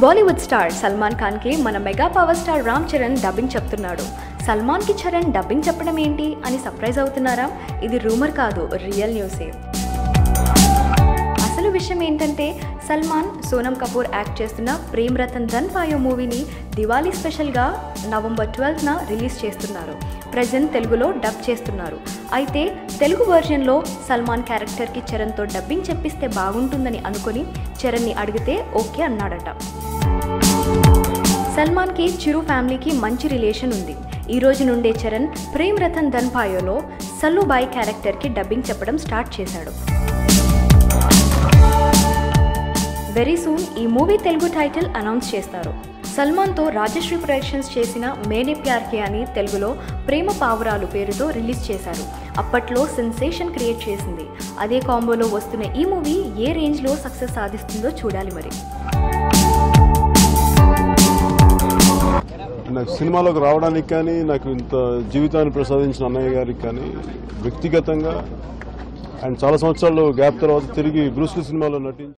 Bollywood star Salman Khan కి మన mega power star Ram Charan dubbing చెప్తున్నాడు. సల్మాన్ కి చరణ్ డబ్బింగ్ చెప్పడం ఏంటి అని సర్ప్రైజ్ అవుతున్నారా? ఇది రూమర్ కాదు, రియల్ న్యూసే. అసలు విషయం ఏంటంటే సల్మాన్ సోనమ్ కపూర్ యాక్ట్ చేస్తున్న ప్రేమ్ రతన్ ధన్ పాయో మూవీని దివాళీ స్పెషల్గా నవంబర్ 12న రిలీజ్ చేస్తున్నారు. ప్రజెంట్ తెలుగులో డబ్ చేస్తున్నారు. అయితే తెలుగు వర్జన్లో సల్మాన్ క్యారెక్టర్కి చరణ్తో డబ్బింగ్ చెప్పిస్తే బాగుంటుందని అనుకుని చరణ్ని అడిగితే ఓకే అన్నాడట. సల్మాన్కి చిరు ఫ్యామిలీకి మంచి రిలేషన్ ఉంది. ఈ రోజు నుండే చరణ్ ప్రేమ్ రతన్ ధన్ పాయోలో సల్లుబాయి క్యారెక్టర్కి డబ్బింగ్ చెప్పడం స్టార్ట్ చేశాడు. వెరీ సూన్ ఈ మూవీ తెలుగు టైటిల్ అనౌన్స్ చేస్తారు. సల్మాన్తో రాజశ్రీ ప్రొడక్షన్స్ చేసిన మేనే ప్యార్ కే అని తెలుగులో ప్రేమ పావురాలు పేరుతో రిలీజ్ చేశారు. అప్పట్లో సెన్సేషన్ క్రియేట్ చేసింది. అదే కాంబోలో వస్తున్న ఈ మూవీ ఏ రేంజ్లో సక్సెస్ సాధిస్తుందో చూడాలి మరి. నాకు సినిమాలోకి రావడానికి కానీ, నాకు ఇంత జీవితాన్ని ప్రసాదించిన అన్నయ్య గారికి కానీ వ్యక్తిగతంగా అండ్ చాలా సంవత్సరాలు గ్యాప్ తర్వాత తిరిగి బ్రూస్ లీ సినిమాలో నటించి